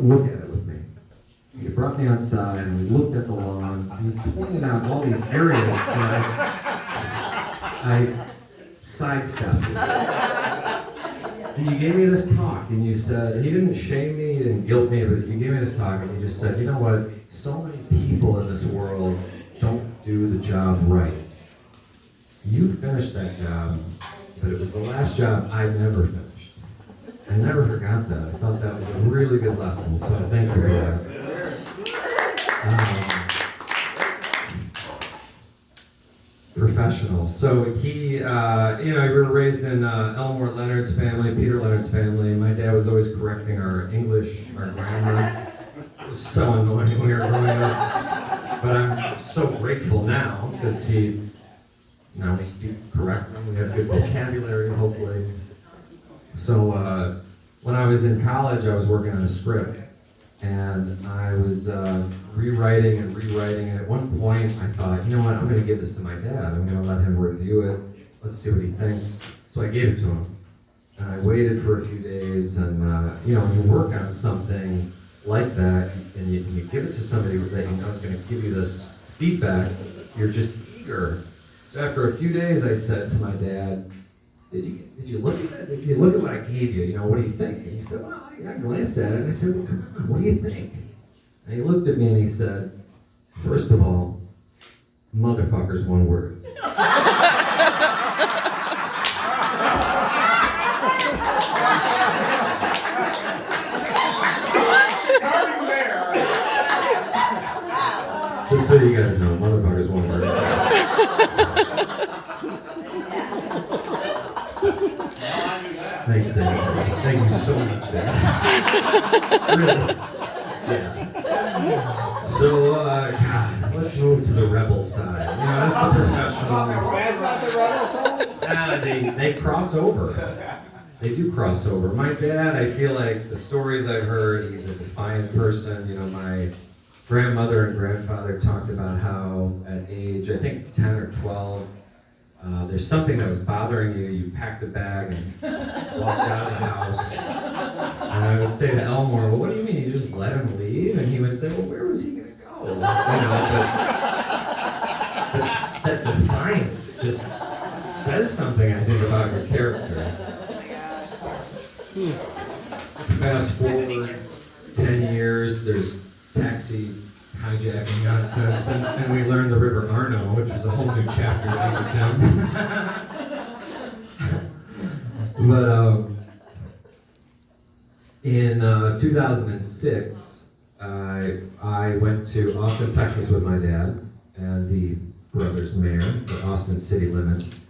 look at it with me. He brought me outside and we looked at the lawn and he pointed out all these areas that I sidestepped. And you gave me this talk and you said, he didn't shame me, he didn't guilt me, but you gave me this talk and you just said, you know what, so many people in this world don't do the job right. You finished that job, but it was the last job I'd never finished. I never forgot that. I thought that was a really good lesson, so I thank you for that. Professional. So he, we were raised in Elmore Leonard's family, Peter Leonard's family. My dad was always correcting our English, our grammar. It was so annoying when we were growing up. But I'm so grateful now because now we speak correctly. We have good vocabulary, hopefully. So when I was in college, I was working on a script. And I was rewriting, and at one point I thought, you know what, I'm going to give this to my dad. I'm going to let him review it. Let's see what he thinks. So I gave it to him. And I waited for a few days, and when you work on something like that, and you give it to somebody that you know is going to give you this feedback, you're just eager. So after a few days, I said to my dad, Did you look at that? Did you look at what I gave you? What do you think? And he said, well, I glanced at it. And I said, well, come on, what do you think? And he looked at me and he said, first of all, motherfucker's one word. Just so you guys know, motherfucker's one word. Thanks, Dad. Thank you so much, Dad. Really? Yeah. So, God, let's move to the rebel side. That's the professional. That's not the rebel side? They cross over. They do cross over. My dad, I feel like the stories I've heard, he's a defiant person. My grandmother and grandfather talked about how at age, I think 10 or 12, there's something that was bothering you, you packed a bag and walked out of the house. And I would say to Elmore, well, what do you mean, you just let him leave? And he would say, well, where was he going to go? But that defiance just says something, I think, about your character. Fast forward 10 years, there's taxi hijacking nonsense, and we learned the River Arno, which was a whole new chapter of Tim. But in 2006, I went to Austin, Texas with my dad and the brother's mayor, the Austin city limits.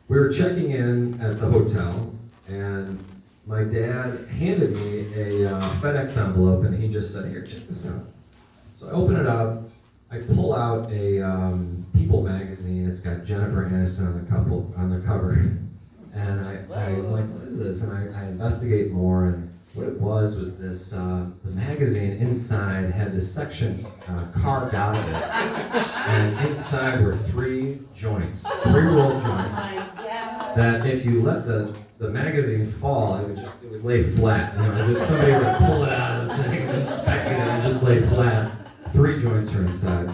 We were checking in at the hotel, and my dad handed me a FedEx envelope, and he just said, here, check this out. So I open it up, I pull out a People magazine. It's got Jennifer Aniston on the cover. And I'm like, what is this? And I investigate more, and what it was this, the magazine inside had this section carved out of it. And inside were three roll joints, that if you let the magazine fall, it would lay flat. As if somebody would pull it out of the thing, inspect it, and just lay flat. 3 joints are inside.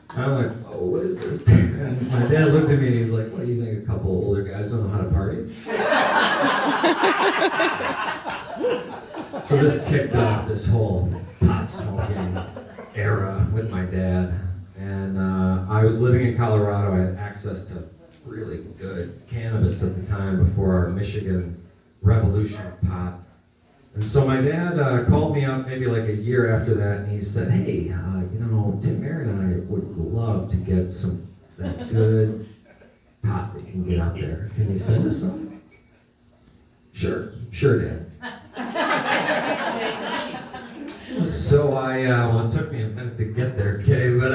And I'm like, oh, what is this? And my dad looked at me and he's like, what do you think, a couple older guys don't know how to party? So this kicked off this whole pot smoking era with my dad. And I was living in Colorado. I had access to really good cannabis at the time before our Michigan revolution of pot. And so my dad called me up maybe like a year after that, and he said, hey, Tim Marion and I would love to get some that good pot that you can get out there. Can you send us some? Sure, Dad. So it took me a minute to get there, okay, but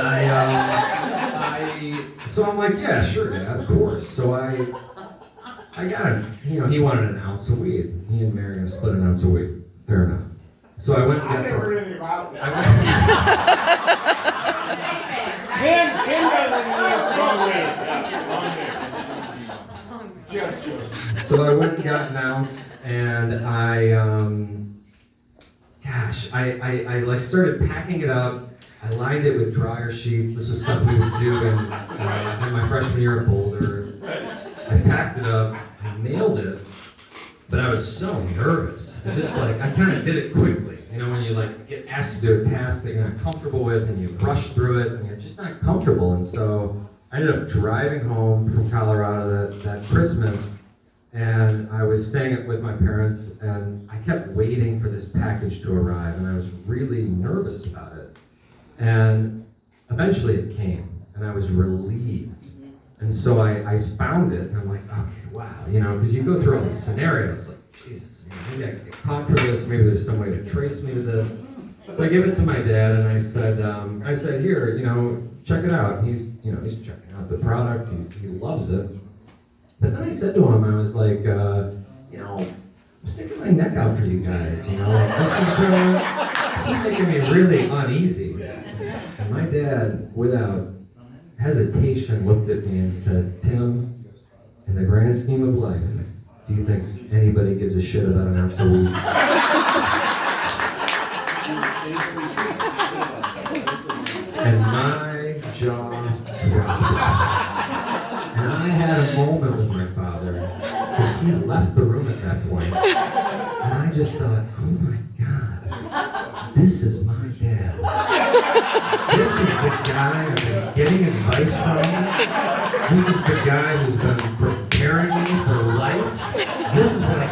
so I'm like, yeah, sure, Dad, of course. So I got him, he wanted an ounce of weed. He and Marion split an ounce of weed. Fair enough. So I went and got some. I never heard anything about that. Tim doesn't need a strong weed. So I went and got an ounce, and gosh, I like started packing it up. I lined it with dryer sheets. This was stuff we would do in my freshman year at Boulder. I packed it up, I mailed it, but I was so nervous. I just like, I kind of did it quickly. You know, when you like get asked to do a task that you're not comfortable with and you rush through it and you're just not comfortable. And so I ended up driving home from Colorado that Christmas, and I was staying with my parents, and I kept waiting for this package to arrive, and I was really nervous about it. And eventually it came, and I was relieved. And so I found it, and I'm like, okay, wow, you know, because you go through all these scenarios, like, Jesus, you know, maybe I can get caught for this, maybe there's some way to trace me to this. So I gave it to my dad, and I said, here, you know, check it out. He's checking out the product, he loves it. But then I said to him, I was like, you know, I'm sticking my neck out for you guys, you know, like, this is making me really uneasy. And my dad, without hesitation, looked at me and said, Tim, in the grand scheme of life, do you think anybody gives a shit about an ounce of weed? And my jaw dropped. And I had a moment with my father, because he left the room at that point. And I just thought, oh my God, this is my dad. This is the guy I've been getting advice from. This is the guy who's been preparing me for life. This is what I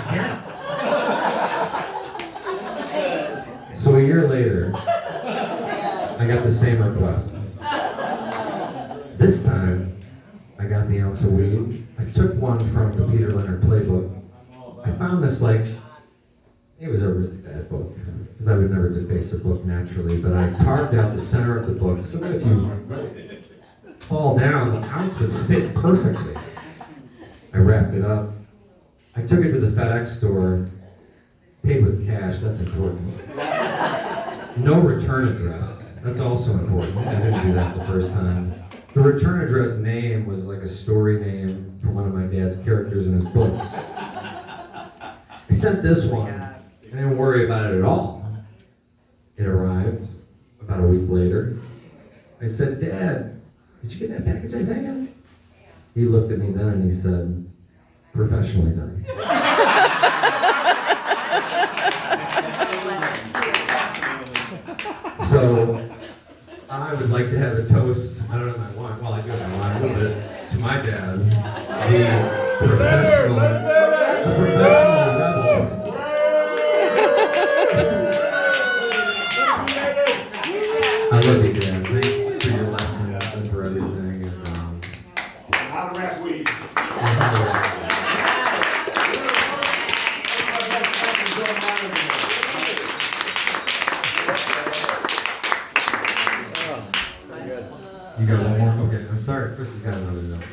get. So a year later, I got the same request. This time, I got the ounce of weed. I took one from the Peter Leonard playbook. I found this, like, it was a really bad book, because I would never deface a book naturally, but I carved out the center of the book so that if you fall down, the ounce would fit perfectly. I wrapped it up. I took it to the FedEx store, paid with cash, that's important. No return address, that's also important. I didn't do that the first time. The return address name was like a story name from one of my dad's characters in his books. I sent this one. I didn't worry about it at all. It arrived about a week later. I said, Dad, did you get that package I sent you? He looked at me then and he said, professionally done. So, I would like to have a toast, I don't know if I want, well I do have wine, but to my dad, the professional rebel. I love you, Dad. Thanks for your lessons and for everything. And, How to wrap weed. You got one more? Okay, I'm sorry. Chris has got another note.